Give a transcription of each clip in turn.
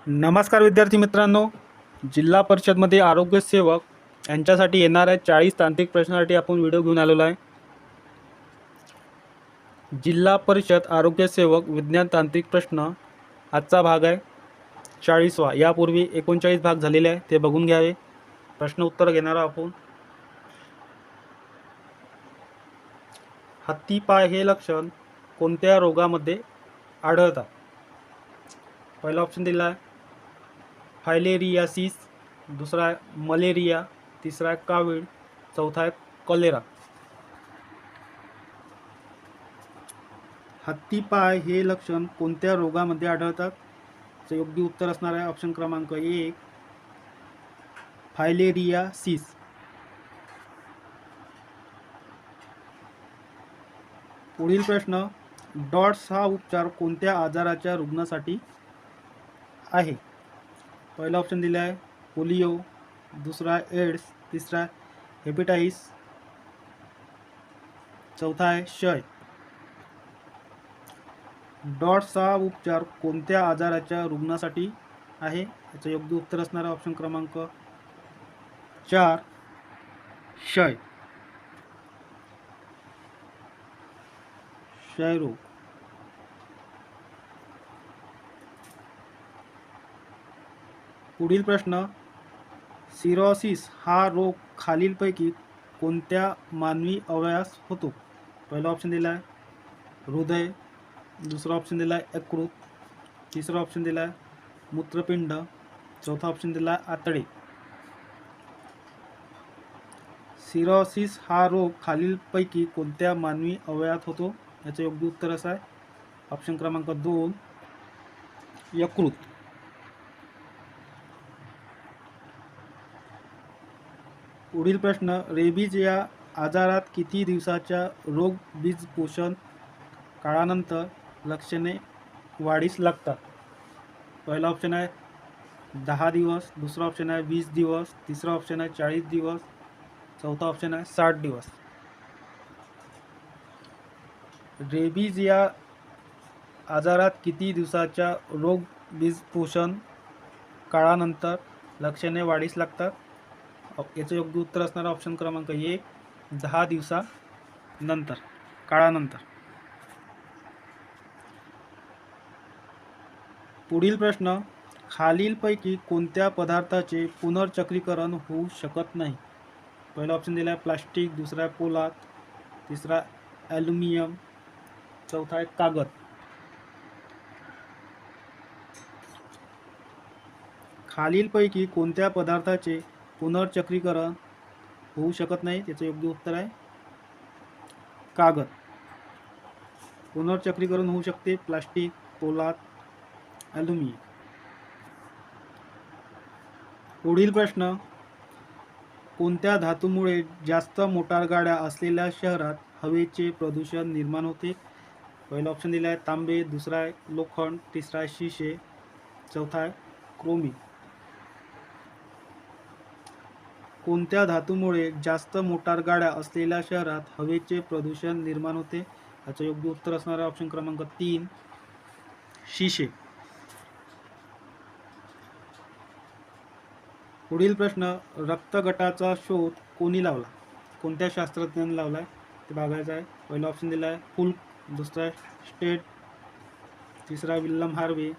नमस्कार विद्यार्थी मित्रांनो, जिल्हा परिषदमध्ये आरोग्य सेवक यांच्यासाठी येणाऱ्या 40 तांत्रिक प्रश्नासाठी आपण व्हिडिओ घेऊन आलेलो आहे। जिल्हा परिषद आरोग्य सेवक विज्ञान तांत्रिक प्रश्न आजचा भाग आहे 40वा। यापूर्वी 39 भाग झालेले आहे, ते बघून घ्यावे। प्रश्न उत्तर घेणार आपण। हत्तीपाय हे लक्षण कोणत्या रोगामध्ये आढळतात? पहिला ऑप्शन दिला आहे फायलेरियासिस, दूसरा है मलेरिया, तीसरा है कावीड, चौथा है कॉलेरा। हत्तीपाय हे लक्षण कोणत्या रोगामध्ये आढळतात? तर योग्य उत्तर असणार आहे ऑप्शन क्रमांक 1 फायलेरियासिस। पुढील प्रश्न, डॉट्स हा उपचार कोणत्या आजाराच्या रुग्णासाठी आहे? पहिला ऑप्शन दिला आहे पोलिओ, दूसरा है एड्स, तीसरा है हेपेटाइटिस, चौथा है क्षय। डॉट्स हा उपचार कोणत्या आजाराच्या रुग्णासाठी आहे? याचं योग्य उत्तर असणार आहे ऑप्शन क्रमांक 4 क्षय, क्षयरोग। पुढील प्रश्न, सिरोसिस हा रोग खालीलपैकी कोणत्या मानवी अवयवास होतो? पहिला ऑप्शन दिला आहे हृदय, दूसरा ऑप्शन दिला है यकृत, तीसरा ऑप्शन दिला है मूत्रपिंड, चौथा ऑप्शन दिला है आतडे। सिरोसिस हा रोग खालीलपैकी कोणत्या मानवी अवयवात होतो? याचं योग्य उत्तर असं आहे ऑप्शन क्रमांक 2 यकृत। पुढील प्रश्न, रेबीज या आजारात किती दिवसाच्या रोग बीजपोषण काळानंतर लक्षणे वाढीस लागतात? पहिला ऑप्शन आहे 10 दिवस, दूसरा ऑप्शन आहे 20 दिवस, तीसरा ऑप्शन आहे 40 दिवस, चौथा ऑप्शन आहे 60 दिवस। रेबीज या आजारात किती दिवसाच्या रोग बीजपोषण काळानंतर लक्षणे वाढीस लागतात? याचं योग्य उत्तर असणार ऑप्शन क्रमांक 1 10 दिवसानंतर, काळानंतर। पुढील प्रश्न, खालीलपैकी कोणत्या पदार्थाचे पुनर्चक्रीकरण होऊ शकत नाही? पहिला ऑप्शन दिला आहे प्लास्टिक, दूसरा है पोलाद, तीसरा ॲल्युमिनियम, चौथा है कागद। खालीलपैकी कोणत्या पदार्थाचे पुनर्चक्रीकरण होऊ शकत नाही? त्याचं योग्य उत्तर आहे कागद। पुनर्चक्रीकरण होऊ शकते प्लास्टिक, पोलाद, ॲल्युमिनियम। पुढील प्रश्न, कोणत्या धातूमुळे जास्त मोटारगाड्या असलेल्या शहरात हवेचे प्रदूषण निर्माण होते? पहिला ऑप्शन दिला आहे तांबे, दूसरा आहे लोखंड, तिसरा आहे शीशे, चौथा आहे क्रोमी। कोणत्या धातूमुळे जास्त मोटारगाड्या असलेल्या शहरात हवेचे प्रदूषण निर्माण होते? याचं योग्य उत्तर असणार आहे ऑप्शन क्रमांक 3 शीशे। पुढील प्रश्न, रक्तगटाचा शोध कोणी लावला? कोणत्या शास्त्रज्ञाने लावला आहे ते बघायचं आहे। पहिला ऑप्शन दिला आहे फुल्क, दुसरा आहे स्टेट, तिसरा विल्यम हार्वे,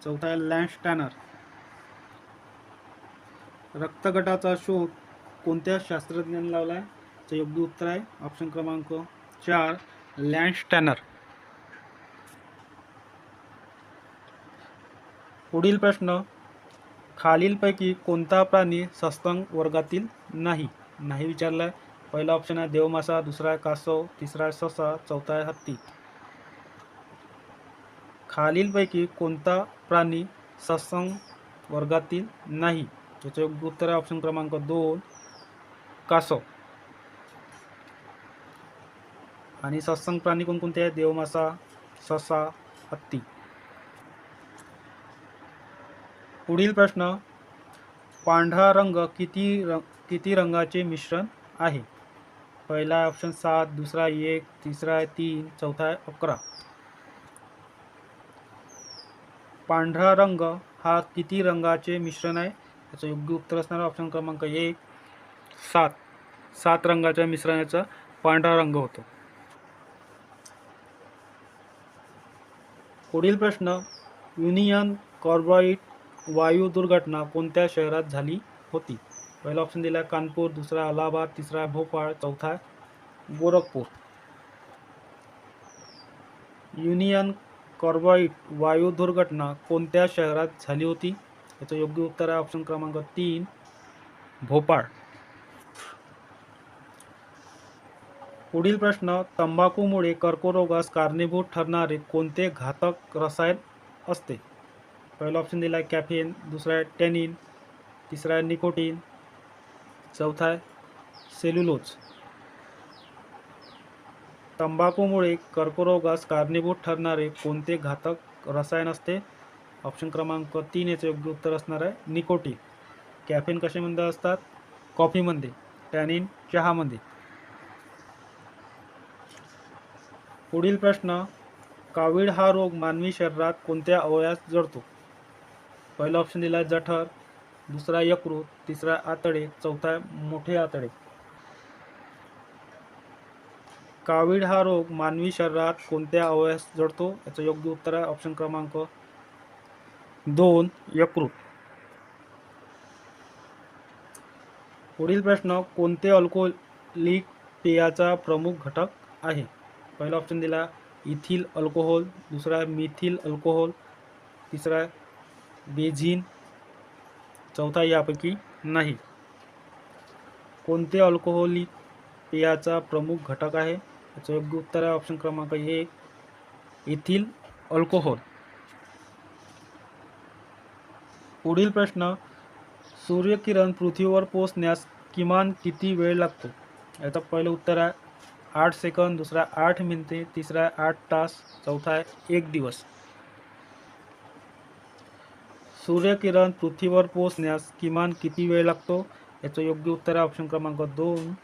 चौथा आहे लँडस्टॅनर। रक्तगटाचा शोध कोणत्या शास्त्रज्ञाने लावला आहे? याचं योग्य उत्तर आहे ऑप्शन क्रमांक 4 लँडस्टॅनर। पुढील प्रश्न, खालीलपैकी कोणता प्राणी सस्तन वर्गातील नाही? नाही विचारला आहे। पहिला ऑप्शन आहे देवमासा, दूसरा आहे कासव, तिसरा आहे ससा, चौथा आहे हत्ती। खालीलपैकी कोणता प्राणी सस्तन वर्गातील नाही? याचं योग्य उत्तर आहे ऑप्शन क्रमांक 2 कासव। आणि सस्तन प्राणी कोणकोणते आहेत? देवमासा, ससा, हत्ती। पुढील प्रश्न, पांढरा रंग किती रंगाचे मिश्रण आहे? पहिला ऑप्शन 7, दूसरा 1, तीसरा आहे 3, चौथा आहे 11। पांढरा रंग हा किती रंगाचे मिश्रण आहे? याचं योग्य उत्तर असणार ऑप्शन क्रमांक 1 7. 7 रंगाच्या मिश्रणाचा पांढरा रंग होतो. पुढील प्रश्न, युनियन कार्बाइड वायू दुर्घटना कोणत्या शहरात झाली होती? पहिला ऑप्शन दिला कानपूर, दुसरा अलाहाबाद, तिसरा भोपाळ, चौथा गोरखपूर. युनियन कार्बाइड वायू दुर्घटना कोणत्या शहरात झाली होती? याचं योग्य उत्तर आहे ऑप्शन क्रमांक 3 भोपाळ. पुढील प्रश्न, तंबाखूमुळे कर्करोगास कारणीभूत ठरणारे कोणते घातक रसायन असते? पहिला ऑप्शन दिला आहे कॅफेन, दुसरा आहे टॅनिन, तिसरा आहे निकोटीन, चौथा आहे सेल्युलोज. तंबाखूमुळे कर्करोगास कारणीभूत ठरणारे कोणते घातक रसायन असते? ऑप्शन क्रमांक 3 याचे योग्य उत्तर असणार आहे निकोटीन. कॅफेन कशामध्ये असतात? कॉफीमध्ये, टॅनिन चहामध्ये. पुढील प्रश्न, कावीळ हा रोग मानवी शरीरात कोणत्या अवयवास जडतो? पहिला ऑप्शन दिला आहे जठर, दुसरा यकृत, तिसरा आतडे, चौथा मोठे आतडे. कावीळ हा रोग मानवी शरीरात कोणत्या अवयवास जडतो? याचं योग्य उत्तर आहे ऑप्शन क्रमांक 2 यकृत. पुढील प्रश्न, कोणते अल्कोहोलिक पेयाचा प्रमुख घटक आहे? पहिला ऑप्शन दिला इथिल अल्कोहोल, दुसरा मिथिल अल्कोहोल, तिसरा बेझिन, चौथा यापैकी नाही. कोणते अल्कोहोलिक पेयाचा प्रमुख घटक आहे? याचं योग्य उत्तर आहे ऑप्शन क्रमांक 1 इथिल अल्कोहोल. पुढील प्रश्न, सूर्यकिरण पृथ्वीवर पोहोचण्यास किमान किती वेळ लागतो? याचं पहिलं उत्तर आहे 8 सेकंद, दुसरा 8 मिनिटे, तिसरा 8 तास, चौथा आहे 1 दिवस. सूर्यकिरण पृथ्वीवर पोहोचण्यास किमान किती वेळ लागतो? याचं योग्य उत्तर आहे ऑप्शन क्रमांक 2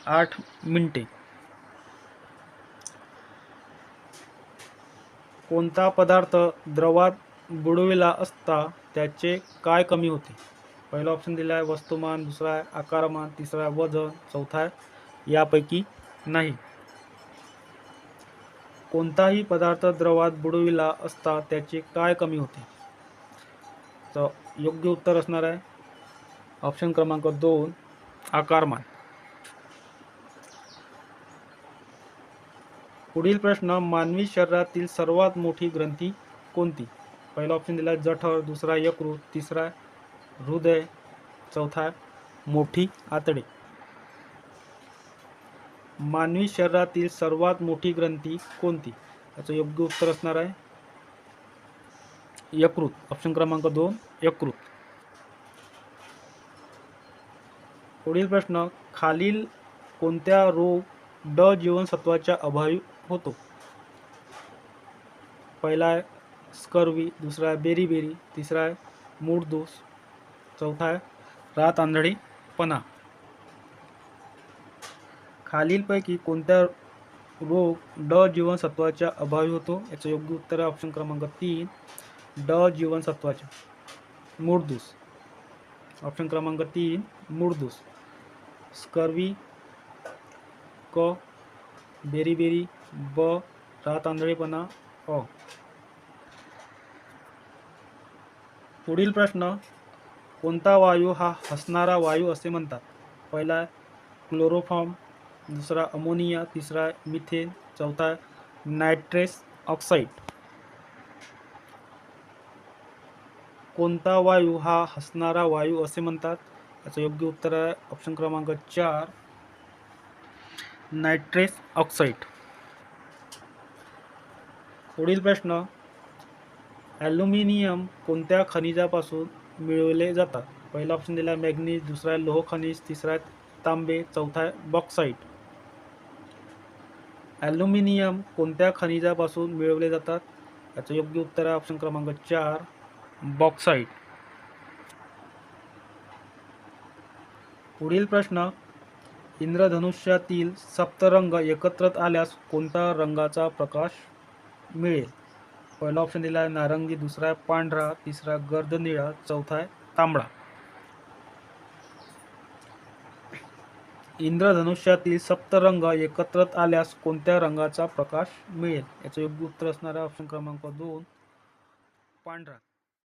8 मिनिटे. कोणता पदार्थ द्रवात बुडविला असता त्याचे काय कमी होते? पहिला ऑप्शन दिला आहे वस्तुमान, दुसरा आहे आकारमान, तिसरा वजन, चौथा आहे यापैकी नाही. कोणताही पदार्थ द्रवात बुडविला असता त्याचे काय कमी होते? तर योग्य उत्तर असणार आहे ऑप्शन क्रमांक 2 आकारमान. पुढील प्रश्न, मानवी शरीरातील सर्वात मोठी ग्रंथी कोणती? पहिला ऑप्शन दिला जठर, दुसरा यकृत, तिसरा हृदय, चौथा मोठी आतडे. मानवी शरीरातील सर्वात मोठी ग्रंथी कोणती? याचं योग्य उत्तर असणार आहे यकृत, ऑप्शन क्रमांक 2 यकृत. पुढील प्रश्न, खालील कोणत्या रोग ड जीवनसत्वाच्या अभावी होतो? पहिला आहे स्कर्वी, दुसरा आहे बेरीबेरी, तिसरा आहे मूळदोष, चौथा आहे रात आंधळेपणा. खालीलपैकी कोणत्या रोग ड जीवनसत्वाच्या अभावी होतो? याचं योग्य उत्तर आहे ऑप्शन क्रमांक 3 ड जीवनसत्वाच्या मूळदोष, ऑप्शन क्रमांक 3 मूळदोष. स्कर्वी क, बेरीबेरी ब, रात आंधळेपणा अ. पुढील प्रश्न, कोणता वायू हा हसणारा वायू असे म्हणतात? पहिला क्लोरोफॉर्म, दुसरा अमोनिया, तिसरा मिथेन, चौथा नायट्रस ऑक्साईड. कोणता वायू हा हसणारा वायू असे म्हणतात? याचं योग्य उत्तर आहे ऑप्शन क्रमांक 4 नायट्रस ऑक्साईड. पुढील प्रश्न, ॲल्युमिनियम कोणत्या खनिजापासून मिळवले जातात? पहिला ऑप्शन दिला मॅग्नीज, दुसरा लोह खनिज, तिसरा तांबे, चौथा बॉक्साईट. ॲल्युमिनियम कोणत्या खनिजापासून मिळवले जातात? याचं योग्य उत्तर आहे ऑप्शन क्रमांक 4 बॉक्साईट. पुढील प्रश्न, इंद्रधनुष्यातील सप्तरंग एकत्र आल्यास कोणत्या रंगाचा प्रकाश मिळेल? पहिला ऑप्शन दिला आहे नारंगी, दुसरा आहे पांढरा, तिसरा गर्द निळा, चौथा आहे तांबडा. इंद्रधनुष्यातील सप्तरंग एकत्र आल्यास कोणत्या रंगाचा प्रकाश मिळेल? याचं योग्य उत्तर असणार आहे ऑप्शन क्रमांक 2 पांढरा.